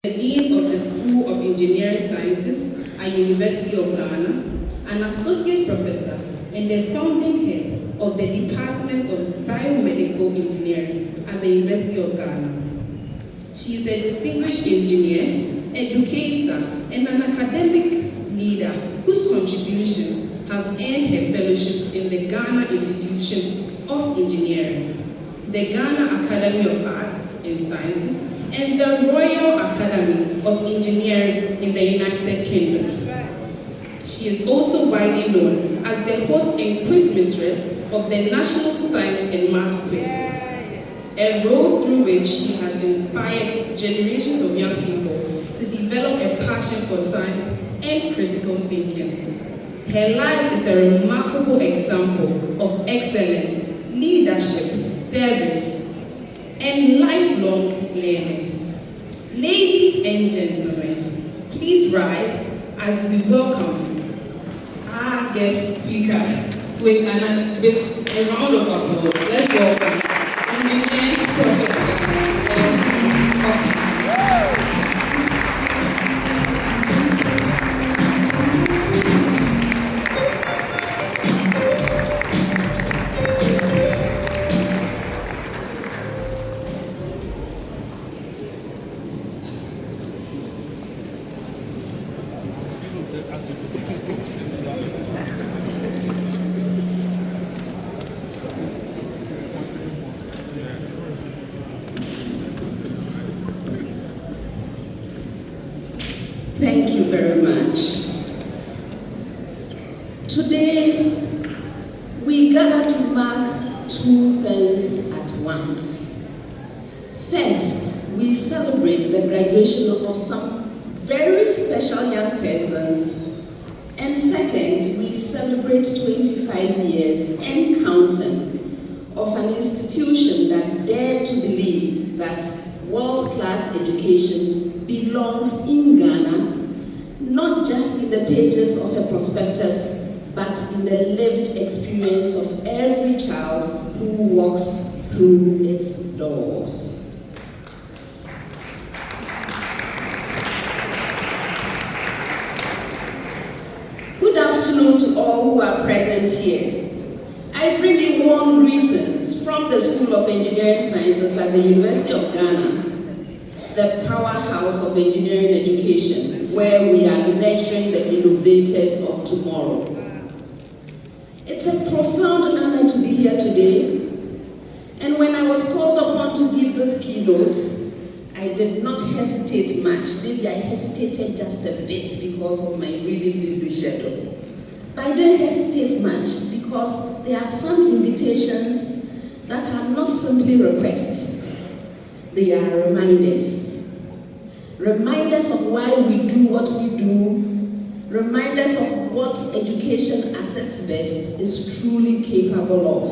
the Dean of the School of Engineering Sciences at University of Ghana, an Associate Professor and the founding head of the Department of Biomedical Engineering at the University of Ghana. She is a distinguished engineer, educator, and an academic leader whose contributions have earned her fellowship in the Ghana Institution of Engineering, the Ghana Academy of Arts and Sciences, and the Royal Academy of Engineering in the United Kingdom. She is also widely known as the host and quiz mistress of the National Science and Maths Quiz, a role through which she has inspired generations of young people to develop a passion for science and critical thinking. Her life is a remarkable example of excellence, leadership, service, and lifelong learning. Ladies and gentlemen, please rise as we welcome our guest speaker with a round of applause. Let's welcome Engineer Professor Elsie Kaufmann. Thank you very much. Today, we gather to mark two things at once. First, we celebrate the graduation of some very special young persons. And second, we celebrate 25 years and counting of an institution that dared to believe that world-class education belongs in Ghana, not just in the pages of a prospectus, but in the lived experience of every child who walks through its doors. Good afternoon to all who are present here. I bring you warm greetings from the School of Engineering Sciences at the University of Ghana, the powerhouse of engineering education, where we are nurturing the innovators of tomorrow. It's a profound honor to be here today, and when I was called upon to give this keynote, I did not hesitate much. Maybe I hesitated just a bit because of my really busy schedule. But I didn't hesitate much because there are some invitations that are not simply requests. They are reminders. Reminders of why we do what we do. Reminders of what education at its best is truly capable of.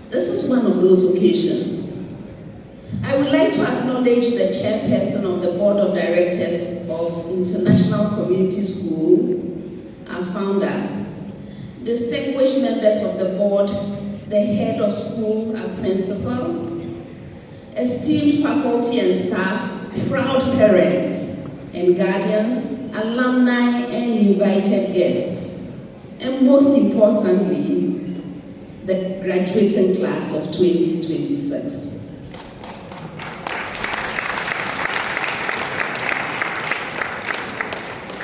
This is one of those occasions. I would like to acknowledge the chairperson of the Board of Directors of International Community School, our founder, distinguished members of the board, the head of school, our principal, esteemed faculty and staff, proud parents and guardians, alumni and invited guests, and most importantly, the graduating class of 2026.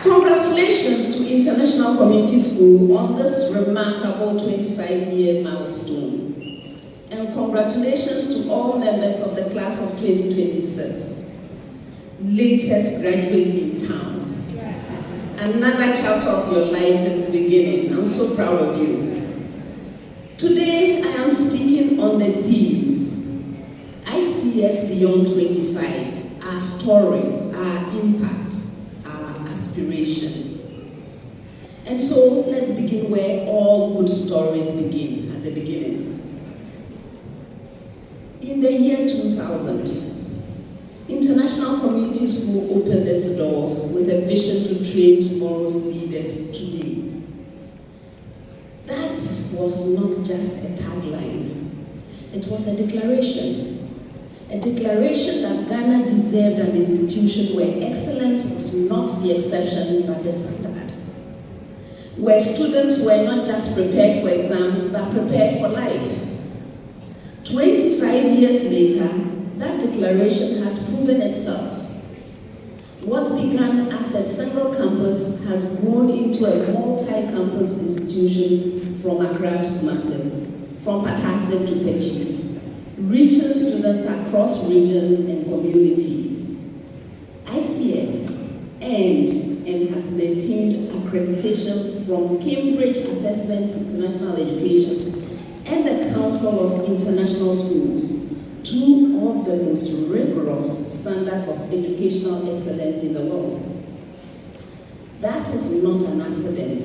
Congratulations to International Community School on this remarkable 25-year milestone. And congratulations to all members of the class of 2026, latest graduates in town. Another chapter of your life is beginning. I'm so proud of you. Today, I am speaking on the theme, ICS Beyond 25, our story, our impact, our aspiration. And so, let's begin where all good stories begin, at the beginning. In the year 2000, International Community School opened its doors with a vision to train tomorrow's leaders today. That was not just a tagline. It was a declaration a declaration that Ghana deserved an institution where excellence was not the exception but the standard, where students were not just prepared for exams but prepared for life. 25 years later, that declaration has proven itself. What began as a single campus has grown into a multi-campus institution from Accra to Kumasi, from Patasim to Pechi, reaching students across regions and communities. ICS earned and has maintained accreditation from Cambridge Assessment International Education and the Council of International Schools, two of the most rigorous standards of educational excellence in the world. That is not an accident.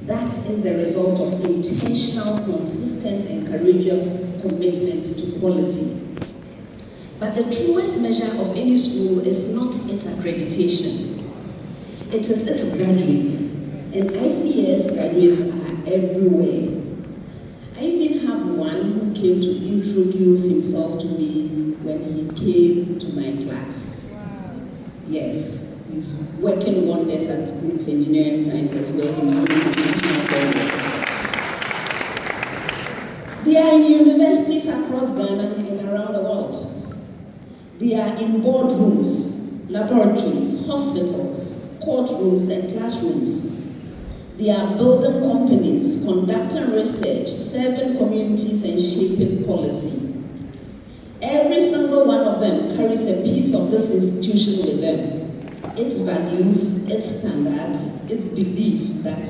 That is the result of intentional, consistent, and courageous commitment to quality. But the truest measure of any school is not its accreditation. It is its graduates, and ICS graduates are everywhere. I even have one who came to introduce himself to me when he came to my class. Wow. Yes, he's working wonders at School of Engineering Sciences where he's doing international service. They are in universities across Ghana and around the world. They are in boardrooms, laboratories, hospitals, courtrooms, and classrooms. They are building companies, conducting research, serving communities, and shaping policy. Every single one of them carries a piece of this institution with them. Its values, its standards, its belief that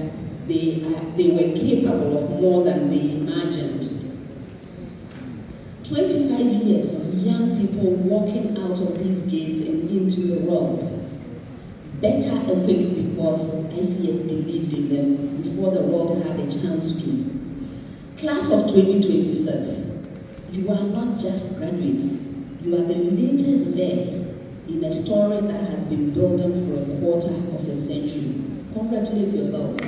they were capable of more than they imagined. 25 years of young people walking out of these gates and into the world. Better equipped because ICS believed in them before the world had a chance to. Class of 2026, you are not just graduates. You are the latest verse in a story that has been building for a quarter of a century. Congratulate yourselves.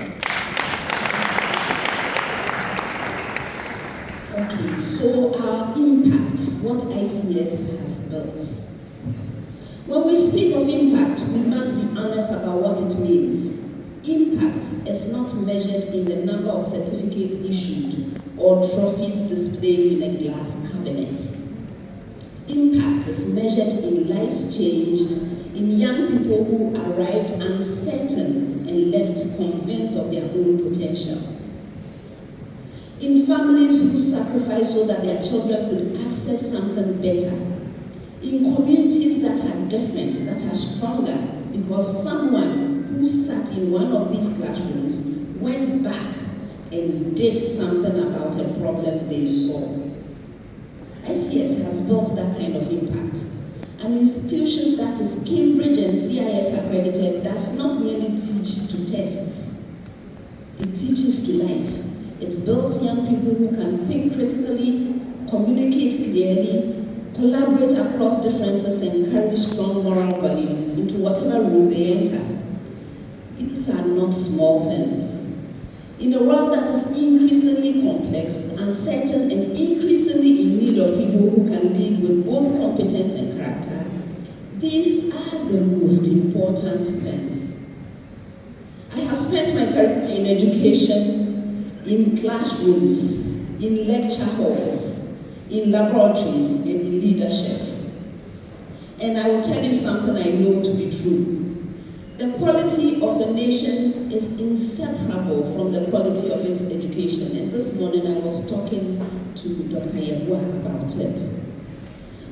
Okay, so our impact, what ICS has built. When we speak of impact, we must be honest about what it means. Impact is not measured in the number of certificates issued or trophies displayed in a glass cabinet. Impact is measured in lives changed, in young people who arrived uncertain and left convinced of their own potential. In families who sacrificed so that their children could access something better. In communities that are different, that are stronger, because someone who sat in one of these classrooms went back and did something about a problem they saw. ICS has built that kind of impact. An institution that is Cambridge and CIS accredited does not merely teach to tests. It teaches to life. It builds young people who can think critically, communicate clearly, collaborate across differences, and carry strong moral values into whatever room they enter. These are not small things. In a world that is increasingly complex, uncertain, and increasingly in need of people who can lead with both competence and character, these are the most important things. I have spent my career in education, in classrooms, in lecture halls, in laboratories, and in leadership. And I will tell you something I know to be true. The quality of a nation is inseparable from the quality of its education. And this morning I was talking to Dr. Yabua about it.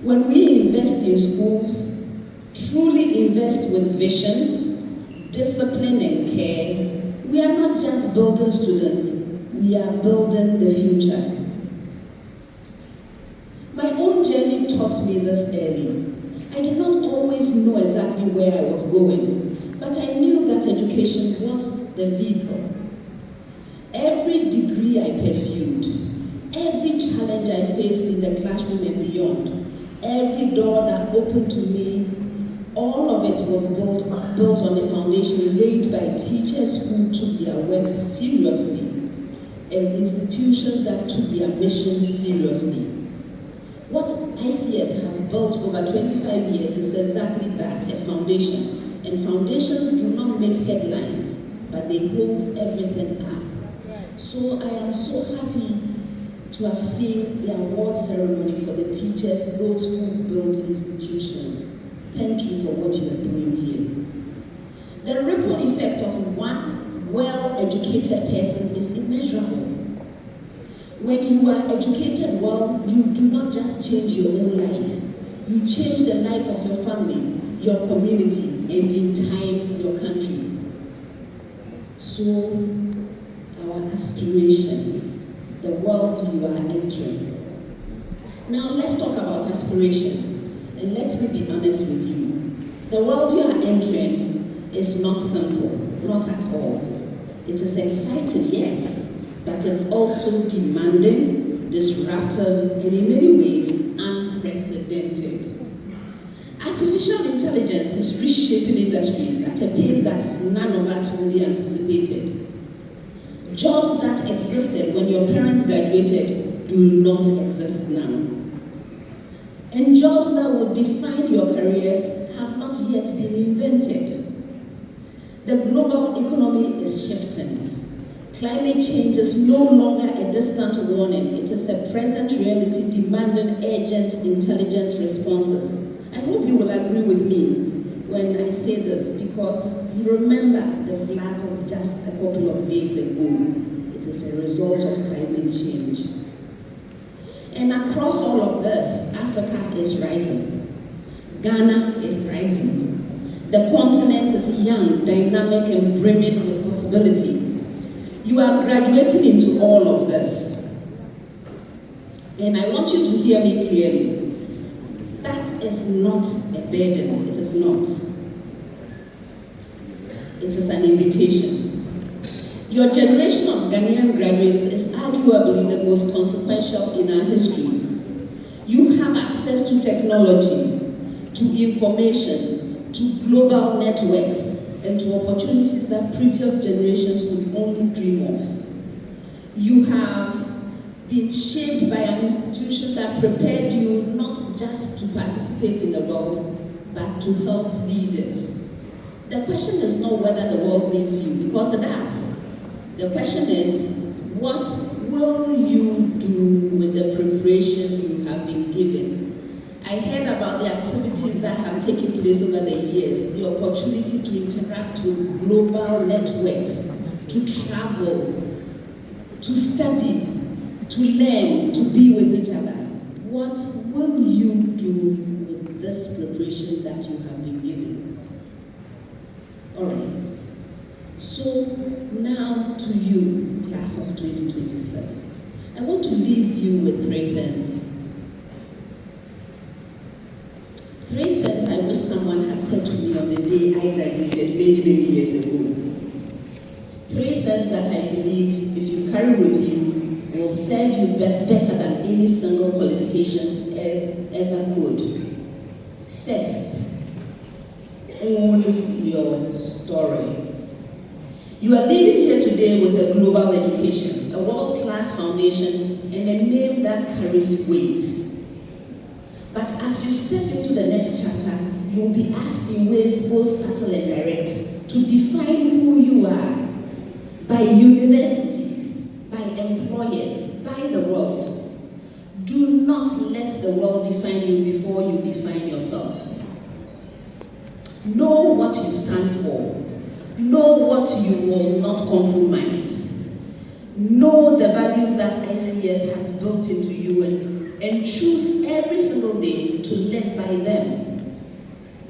When we invest in schools, truly invest with vision, discipline, and care, we are not just building students, we are building the future. My own journey taught me this early. I did not always know exactly where I was going, but I knew that education was the vehicle. Every degree I pursued, every challenge I faced in the classroom and beyond, every door that opened to me, all of it was built on the foundation laid by teachers who took their work seriously and institutions that took their mission seriously. What ICS has built over 25 years is exactly that, a foundation. And foundations do not make headlines, but they hold everything up. So I am so happy to have seen the award ceremony for the teachers, those who build institutions. Thank you for what you are doing here. The ripple effect of one well-educated person is immeasurable. When you are educated well, you do not just change your own life. You change the life of your family, your community, and in time, your country. So, our aspiration, the world you are entering. Now, let's talk about aspiration. And let me be honest with you. The world you are entering is not simple, not at all. It is exciting, yes, but it's also demanding, disruptive, and in many ways, unprecedented. Artificial intelligence is reshaping industries at a pace that none of us fully anticipated. Jobs that existed when your parents graduated do not exist now. And jobs that would define your careers have not yet been invented. The global economy is shifting. Climate change is no longer a distant warning. It is a present reality demanding urgent, intelligent responses. I hope you will agree with me when I say this, because you remember the floods of just a couple of days ago. It is a result of climate change. And across all of this, Africa is rising. Ghana is rising. The continent is young, dynamic, and brimming with possibility. You are graduating into all of this. And I want you to hear me clearly. That is not a burden. It is not. It is an invitation. Your generation of Ghanaian graduates is arguably the most consequential in our history. You have access to technology, to information, to global networks, and to opportunities that previous generations could only dream of. You have been shaped by an institution that prepared you not just to participate in the world, but to help lead it. The question is not whether the world needs you, because it does. The question is, what will you do with the preparation you have been given? I heard about the activities that have taken place over the years, the opportunity to interact with global networks, to travel, to study, to learn, to be with each other. What will you do with this preparation that you have been given? All right. So now to you, class of 2026. I want to leave you with three things. Three things I wish someone had said to me on the day I graduated many, many years ago. Three things that I believe, if you carry with you, will serve you better than any single qualification ever could. First, own your story. You are leaving here today with a global education, a world-class foundation, and a name that carries weight. But as you step into the next chapter, you will be asked in ways both subtle and direct to define who you are by universities, by employers, by the world. Do not let the world define you before you define yourself. Know what you stand for. Know what you will not compromise. Know the values that ICS has built into you and choose every single day to live by them.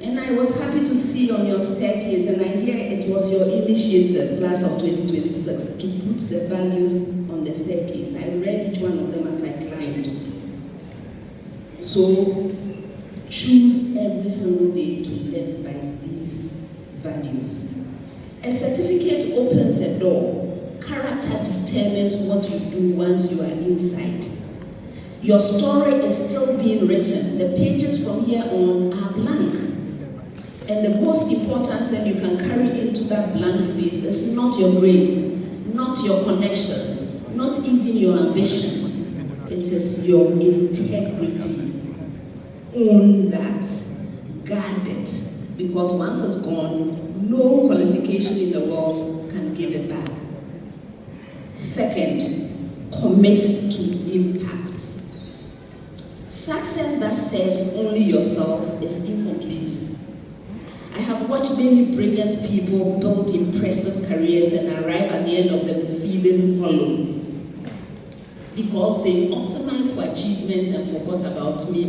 And I was happy to see on your staircase, and I hear it was your initiative, class of 2026, to put the values on the staircase. I read each one of them as I climbed. So choose every single day to live by these values. A certificate opens a door. Character determines what you do once you are inside. Your story is still being written. The pages from here on are blank. And the most important thing you can carry into that blank space is not your grades, not your connections, not even your ambition. It is your integrity. Own that. Guard it. Because once it's gone, no qualification in the world can give it back. Second, commit to impact. Success that serves only yourself is incomplete. I have watched many brilliant people build impressive careers and arrive at the end of them feeling hollow because they optimized for achievement and forgot about me.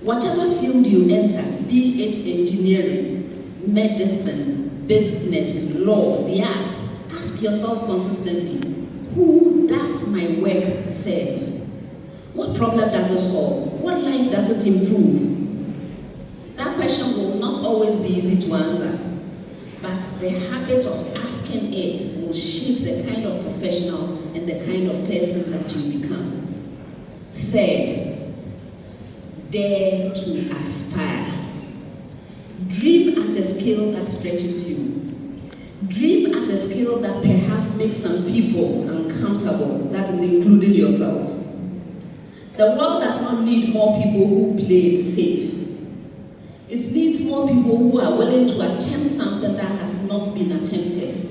Whatever field you enter, be it engineering, medicine, business, law, the arts, ask yourself consistently, who does my work serve? What problem does it solve? What life does it improve? That question will not always be easy to answer, but the habit of asking it will shape the kind of professional and the kind of person that you become. Third, dare to aspire. Dream at a scale that stretches you. Dream at a scale that perhaps makes some people uncomfortable, that is including yourself. The world does not need more people who play it safe. It needs more people who are willing to attempt something that has not been attempted,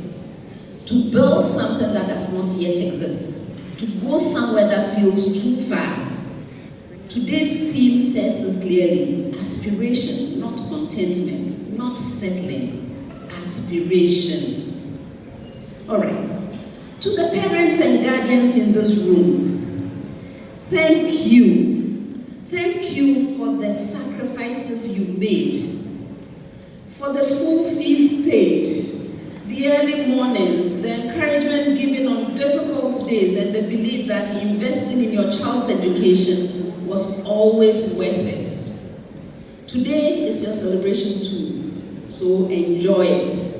to build something that does not yet exist, to go somewhere that feels too far. Today's theme says it clearly: aspiration, not contentment, not settling, aspiration. All right. To the parents and guardians in this room, thank you. Thank you for the sacrifices you made, for the school fees paid, the early mornings, the encouragement given on difficult days, and the belief that investing in your child's education was always worth it. Today is your celebration too, so enjoy it.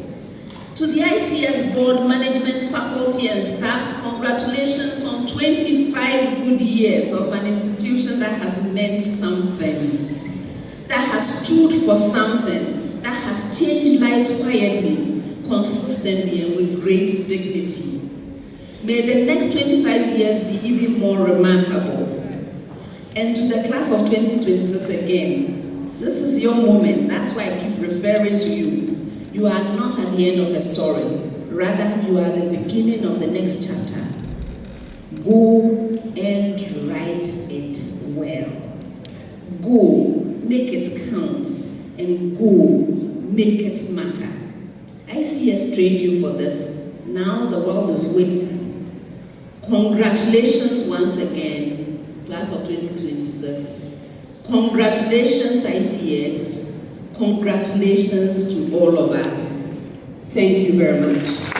To the ICS board, management, faculty, and staff, congratulations on 25 good years of an institution that has meant something, that has stood for something, that has changed lives quietly, consistently, and with great dignity. May the next 25 years be even more remarkable. And to the class of 2026 again, this is your moment. That's why I keep referring to you. You are not at the end of a story. Rather, you are the beginning of the next chapter. Go and write it well. Go, make it count. And go, make it matter. ICS trained you for this. Now the world is waiting. Congratulations once again, class of 2026. Congratulations, ICS. Congratulations to all of us. Thank you very much.